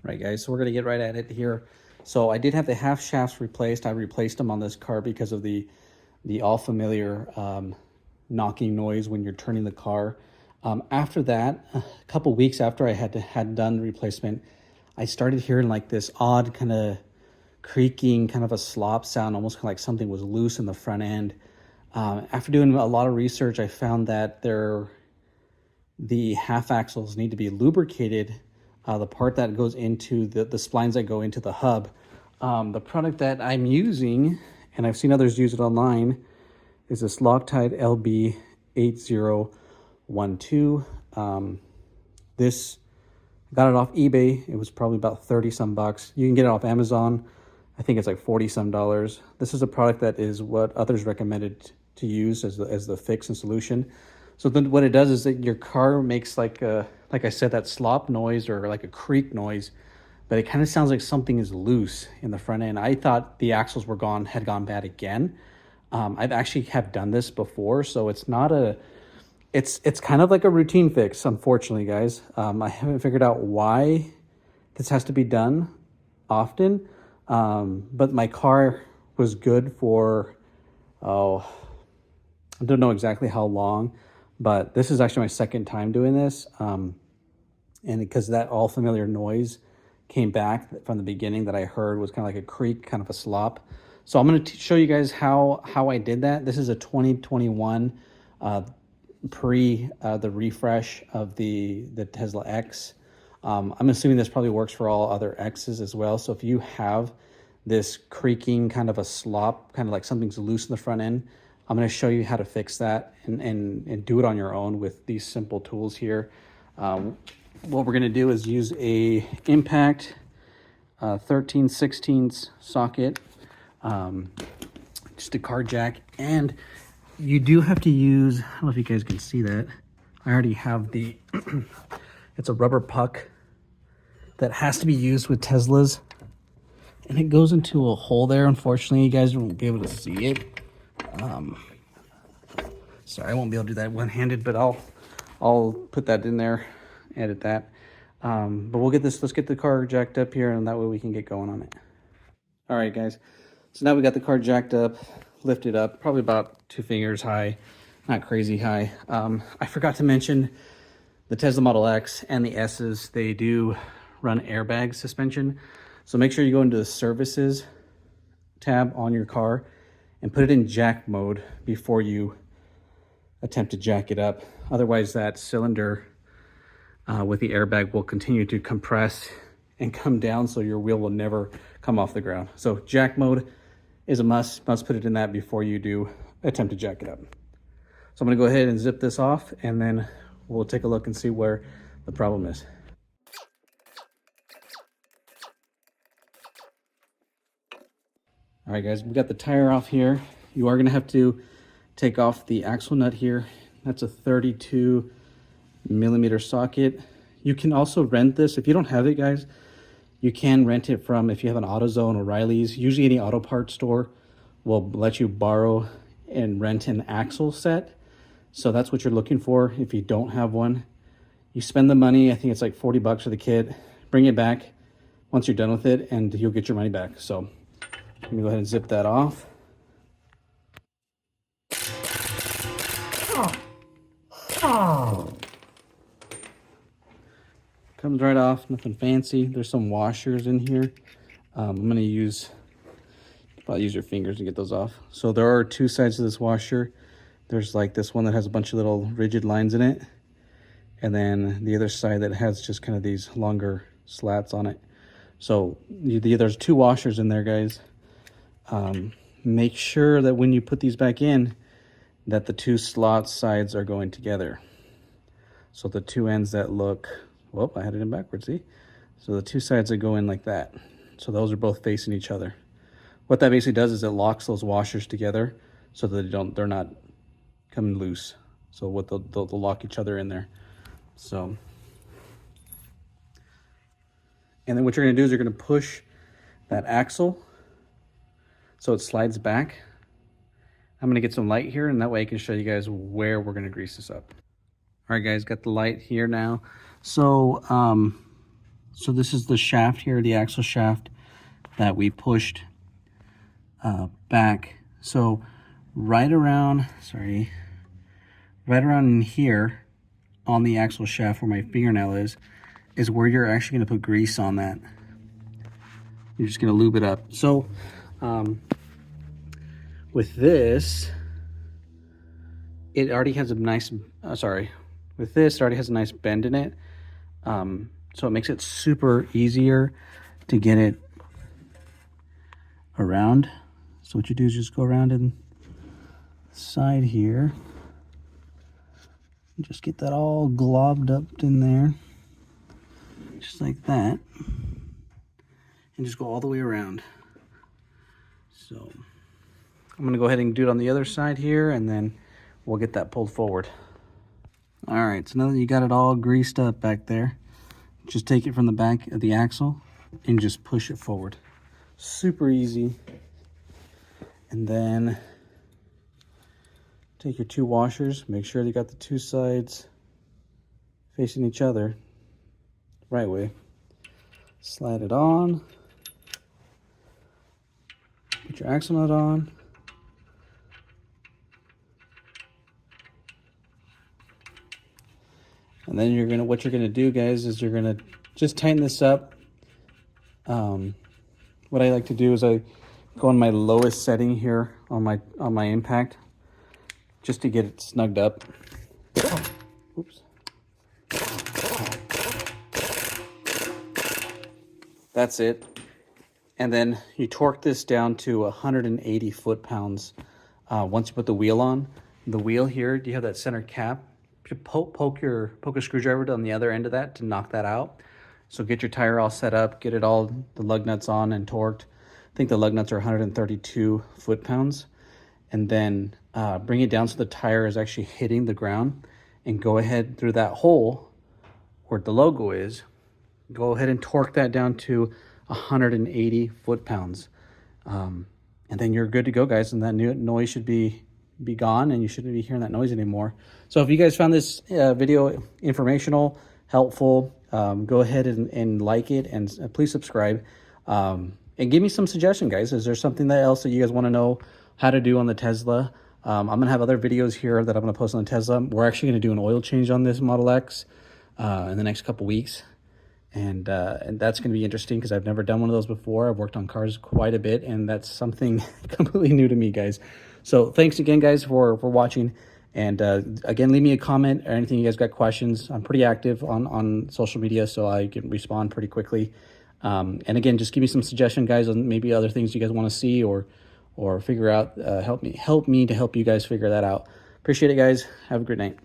Right, guys, so we're going to get right at it here. So I did have the half shafts replaced. I replaced them on this car because of the all familiar knocking noise when you're turning the car. After that, a couple weeks after I had done the replacement, I started hearing like this odd kind of creaking, kind of a slop sound, almost kind of like something was loose in the front end. After doing a lot of research, I found that the half axles need to be lubricated. The part that goes into the splines that go into the hub. The product that I'm using, and I've seen others use it online, is this Loctite LB8012. This, got it off eBay. It was probably about 30 some bucks. You can get it off Amazon. I think it's like 40 some dollars. This is a product that is what others recommended to use as the fix and solution. So then what it does is that your car makes like I said, that slop noise or like a creak noise, but it kind of sounds like something is loose in the front end. I thought the axles had gone bad again. I've actually have done this before, so it's not it's kind of like a routine fix, unfortunately, guys. I haven't figured out why this has to be done often, but my car was good for, I don't know exactly how long, but this is actually my second time doing this. And because that all familiar noise came back from the beginning that I heard was kind of like a creak, kind of a slop. So I'm going to show you guys how I did that. This is a 2021 pre the refresh of the Tesla X. I'm assuming this probably works for all other X's as well. So if you have this creaking kind of a slop, kind of like something's loose in the front end, I'm going to show you how to fix that and do it on your own with these simple tools here. What we're going to do is use a impact 13/16 socket, just a car jack, and you do have to use, I don't know if you guys can see that, I already have the it's a rubber puck that has to be used with Teslas, and it goes into a hole there. Unfortunately, you guys won't be able to see it. Sorry, I won't be able to do that one-handed, but I'll put that in there, edit that. But let's get the car jacked up here, and that way we can get going on it. All right, guys. So now we got the car jacked up, lifted up, probably about 2 fingers high, not crazy high. I forgot to mention the Tesla Model X and the S's, they do run airbag suspension. So make sure you go into the services tab on your car and put it in jack mode before you attempt to jack it up. Otherwise, that cylinder with the airbag will continue to compress and come down, so your wheel will never come off the ground. So jack mode is a must put it in that before you do attempt to jack it up. So I'm gonna go ahead and zip this off, and then we'll take a look and see where the problem is. All right, guys, we got the tire off here. You are gonna have to take off the axle nut here. That's a 32 millimeter socket. You can also rent this. If you don't have it, guys, you can rent it from, if you have an AutoZone, O'Reilly's, usually any auto parts store will let you borrow and rent an axle set. So that's what you're looking for if you don't have one. You spend the money, I think it's like 40 bucks for the kit, bring it back once you're done with it, and you'll get your money back. So let me go ahead and zip that off. Comes right off, nothing fancy. There's some washers in here. I'm gonna probably use your fingers to get those off. So there are 2 sides to this washer. There's like this one that has a bunch of little rigid lines in it, and then the other side that has just kind of these longer slats on it. So there's 2 washers in there, guys. Make sure that when you put these back in, that the 2 slot sides are going together. So the 2 ends that look, well, I had it in backwards, see? So the 2 sides that go in like that. So those are both facing each other. What that basically does is it locks those washers together so that they're not coming loose. So they'll lock each other in there. So, and then what you're gonna do is you're gonna push that axle so it slides back. I'm gonna get some light here, and that way I can show you guys where we're gonna grease this up. All right, guys, got the light here now. So So this is the shaft here, the axle shaft that we pushed back. So right around in here on the axle shaft where my fingernail is where you're actually going to put grease on that. You're just going to lube it up. So with this, it already has a nice, with this, it already has a nice bend in it. So it makes it super easier to get it around. So what you do is just go around in the side here. Just get that all globbed up in there. Just like that. And just go all the way around. So I'm gonna go ahead and do it on the other side here, and then we'll get that pulled forward. All right, so now that you got it all greased up back there, just take it from the back of the axle and just push it forward. Super easy. And then take your two washers, make sure you got the two sides facing each other right way. Slide it on. Put your axle nut on. And then what you're gonna do, guys, is you're gonna just tighten this up. What I like to do is I go on my lowest setting here on my impact, just to get it snugged up. Oops. That's it. And then you torque this down to 180 foot-pounds. Once you put the wheel on, the wheel here, do you have that center cap? Poke a screwdriver on the other end of that to knock that out. So get your tire all set up, get it all, the lug nuts on and torqued. I think the lug nuts are 132 foot-pounds. And then bring it down so the tire is actually hitting the ground, and go ahead through that hole where the logo is, go ahead and torque that down to 180 foot-pounds. And then you're good to go, guys, and that noise should be gone, and you shouldn't be hearing that noise anymore. So if you guys found this video informational, helpful, go ahead and like it, and please subscribe. And give me some suggestion, guys. Is there something else that you guys want to know how to do on the Tesla? I'm going to have other videos here that I'm going to post on the Tesla. We're actually going to do an oil change on this Model X in the next couple weeks. And that's going to be interesting because I've never done one of those before. I've worked on cars quite a bit, and that's something completely new to me, guys. So thanks again, guys, for watching. And again, leave me a comment or anything you guys got questions. I'm pretty active on social media, so I can respond pretty quickly. And again, just give me some suggestion, guys, on maybe other things you guys want to see or figure out. Help me to help you guys figure that out. Appreciate it, guys. Have a great night.